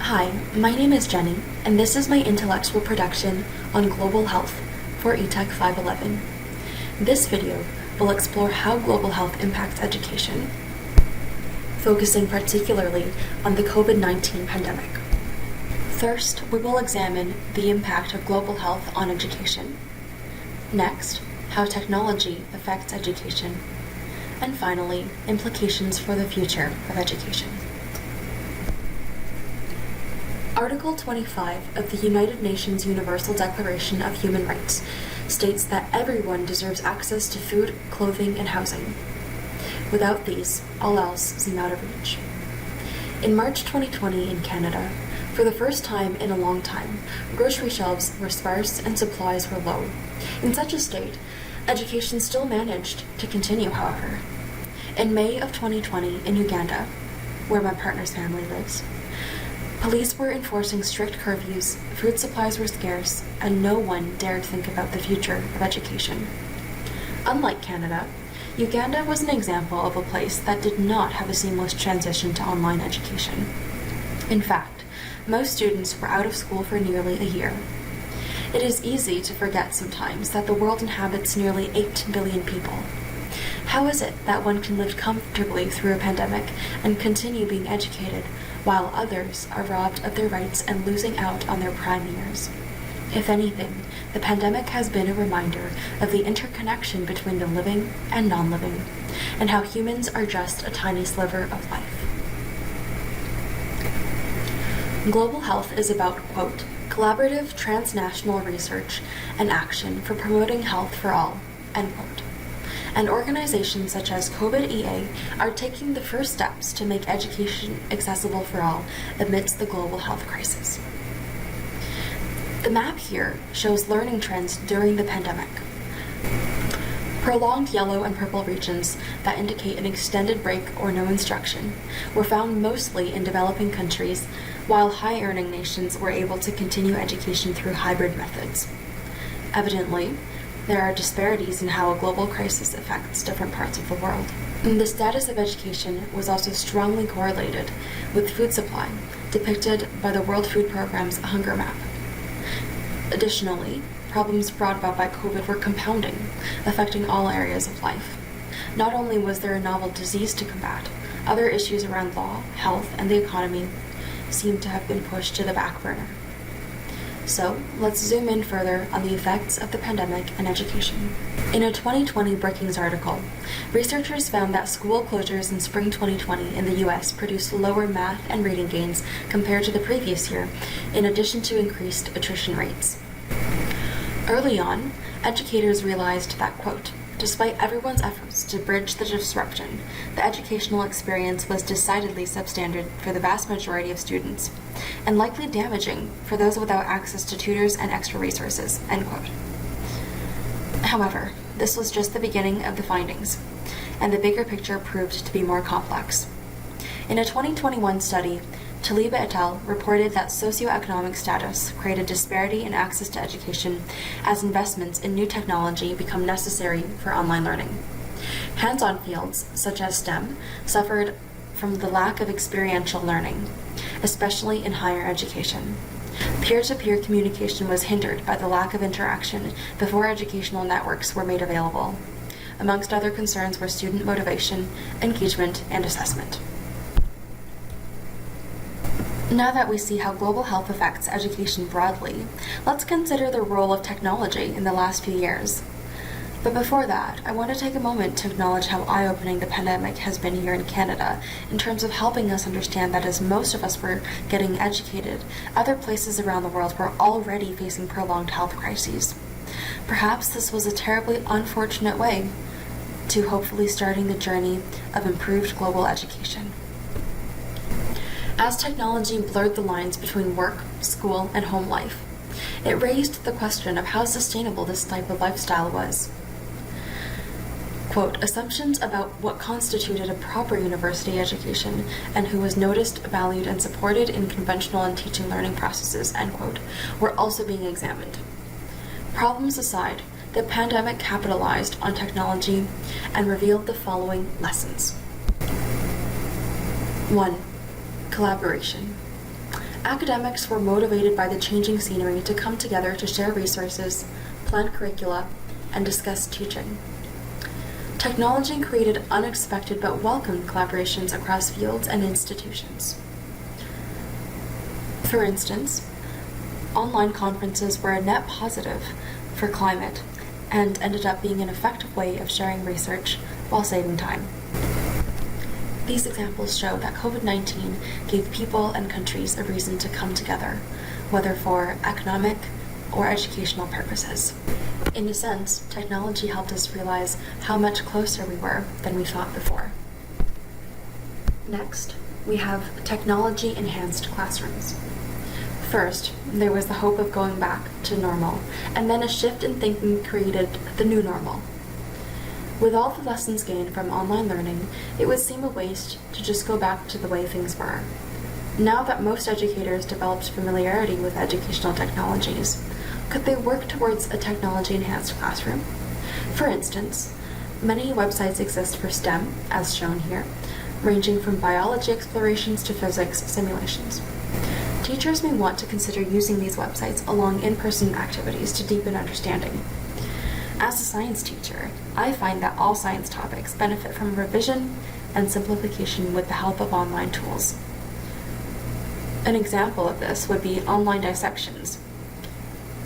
Hi, my name is Jenny, and this is my intellectual production on global health for ETEC 511. This video will explore how global health impacts education, focusing particularly on the COVID-19 pandemic. First, we will examine the impact of global health on education. Next, how technology affects education. And finally, implications for the future of education. Article 25 of the United Nations Universal Declaration of Human Rights states that everyone deserves access to food, clothing, and housing. Without these, all else seems out of reach. In March 2020 in Canada, for the first time in a long time, grocery shelves were sparse and supplies were low. In such a state, education still managed to continue, however. In May of 2020 in Uganda, where my partner's family lives, police were enforcing strict curfews, food supplies were scarce, and no one dared think about the future of education. Unlike Canada, Uganda was an example of a place that did not have a seamless transition to online education. In fact, most students were out of school for nearly a year. It is easy to forget sometimes that the world inhabits nearly 8 billion people. How is it that one can live comfortably through a pandemic and continue being educated, while others are robbed of their rights and losing out on their prime years? If anything, the pandemic has been a reminder of the interconnection between the living and non-living, and how humans are just a tiny sliver of life. Global health is about, quote, collaborative transnational research and action for promoting health for all, end quote. And organizations such as COVID EA are taking the first steps to make education accessible for all amidst the global health crisis. The map here shows learning trends during the pandemic. Prolonged yellow and purple regions that indicate an extended break or no instruction were found mostly in developing countries, while high-earning nations were able to continue education through hybrid methods. Evidently, there are disparities in how a global crisis affects different parts of the world. And the status of education was also strongly correlated with food supply, depicted by the World Food Programme's hunger map. Additionally, problems brought about by COVID were compounding, affecting all areas of life. Not only was there a novel disease to combat, other issues around law, health, and the economy seemed to have been pushed to the back burner. So, let's zoom in further on the effects of the pandemic and education. In a 2020 Brookings article, researchers found that school closures in spring 2020 in the US produced lower math and reading gains compared to the previous year, in addition to increased attrition rates. Early on, educators realized that, quote, despite everyone's efforts to bridge the disruption, the educational experience was decidedly substandard for the vast majority of students, and likely damaging for those without access to tutors and extra resources, end quote. However, this was just the beginning of the findings, and the bigger picture proved to be more complex. In a 2021 study, Taliba et al. Reported that socioeconomic status created disparity in access to education as investments in new technology become necessary for online learning. Hands-on fields, such as STEM, suffered from the lack of experiential learning, especially in higher education. Peer-to-peer communication was hindered by the lack of interaction before educational networks were made available. Amongst other concerns were student motivation, engagement, and assessment. Now that we see how global health affects education broadly, let's consider the role of technology in the last few years. But before that, I want to take a moment to acknowledge how eye-opening the pandemic has been here in Canada in terms of helping us understand that as most of us were getting educated, other places around the world were already facing prolonged health crises. Perhaps this was a terribly unfortunate way to hopefully starting the journey of improved global education. As technology blurred the lines between work, school, and home life, it raised the question of how sustainable this type of lifestyle was. Quote, assumptions about what constituted a proper university education and who was noticed, valued, and supported in conventional and teaching learning processes, end quote, were also being examined. Problems aside, the pandemic capitalized on technology and revealed the following lessons. 1. Collaboration. Academics were motivated by the changing scenery to come together to share resources, plan curricula, and discuss teaching. Technology created unexpected but welcome collaborations across fields and institutions. For instance, online conferences were a net positive for climate and ended up being an effective way of sharing research while saving time. These examples show that COVID-19 gave people and countries a reason to come together, whether for economic or educational purposes. In a sense, technology helped us realize how much closer we were than we thought before. Next, we have technology-enhanced classrooms. First, there was the hope of going back to normal, and then a shift in thinking created the new normal. With all the lessons gained from online learning, it would seem a waste to just go back to the way things were. Now that most educators developed familiarity with educational technologies, could they work towards a technology-enhanced classroom? For instance, many websites exist for STEM, as shown here, ranging from biology explorations to physics simulations. Teachers may want to consider using these websites along in-person activities to deepen understanding. As a science teacher, I find that all science topics benefit from revision and simplification with the help of online tools. An example of this would be online dissections,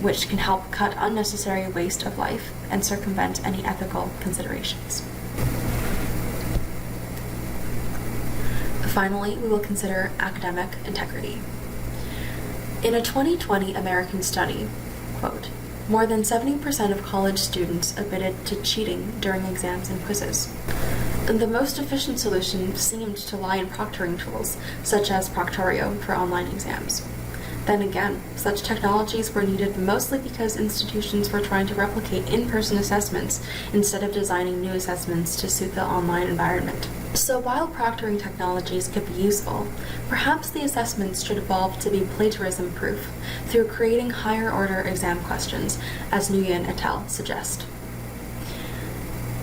which can help cut unnecessary waste of life and circumvent any ethical considerations. Finally, we will consider academic integrity. In a 2020 American study, quote, more than 70% of college students admitted to cheating during exams and quizzes. The most efficient solution seemed to lie in proctoring tools, such as Proctorio for online exams. Then again, such technologies were needed mostly because institutions were trying to replicate in-person assessments instead of designing new assessments to suit the online environment. So while proctoring technologies could be useful, perhaps the assessments should evolve to be plagiarism-proof through creating higher-order exam questions, as Nguyen et al. Suggest.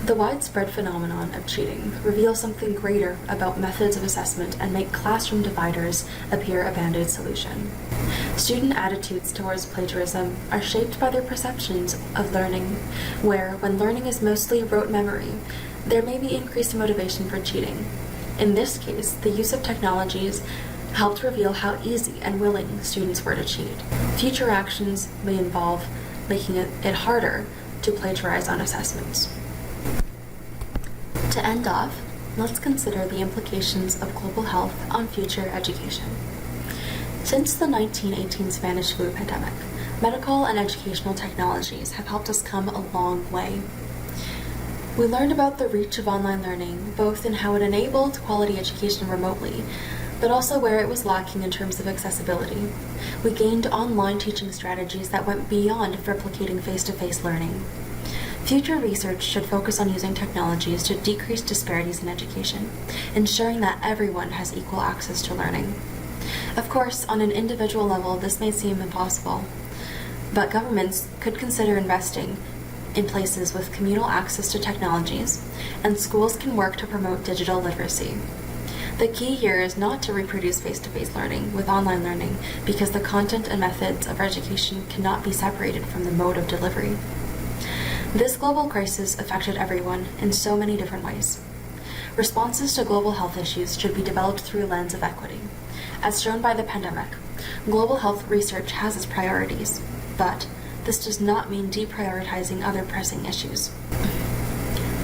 The widespread phenomenon of cheating reveals something greater about methods of assessment and make classroom dividers appear a band-aid solution. Student attitudes towards plagiarism are shaped by their perceptions of learning, where, when learning is mostly rote memory, there may be increased motivation for cheating. In this case, the use of technologies helped reveal how easy and willing students were to cheat. Future actions may involve making it harder to plagiarize on assessments. To end off, let's consider the implications of global health on future education. Since the 1918 Spanish flu pandemic, medical and educational technologies have helped us come a long way. We learned about the reach of online learning, both in how it enabled quality education remotely, but also where it was lacking in terms of accessibility. We gained online teaching strategies that went beyond replicating face-to-face learning. Future research should focus on using technologies to decrease disparities in education, ensuring that everyone has equal access to learning. Of course, on an individual level, this may seem impossible, but governments could consider investing in places with communal access to technologies, and schools can work to promote digital literacy. The key here is not to reproduce face-to-face learning with online learning, because the content and methods of education cannot be separated from the mode of delivery. This global crisis affected everyone in so many different ways. Responses to global health issues should be developed through a lens of equity. As shown by the pandemic, global health research has its priorities, but this does not mean deprioritizing other pressing issues.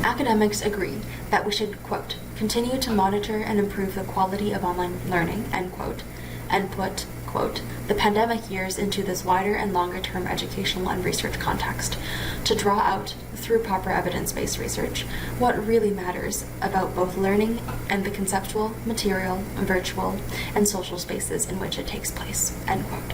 Academics agree that we should, quote, continue to monitor and improve the quality of online learning, end quote, and put, quote, the pandemic years into this wider and longer-term educational and research context to draw out, through proper evidence-based research, what really matters about both learning and the conceptual, material, virtual, and social spaces in which it takes place, end quote.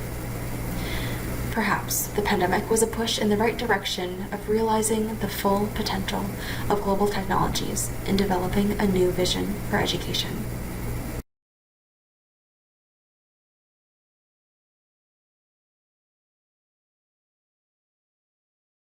Perhaps the pandemic was a push in the right direction of realizing the full potential of global technologies in developing a new vision for education.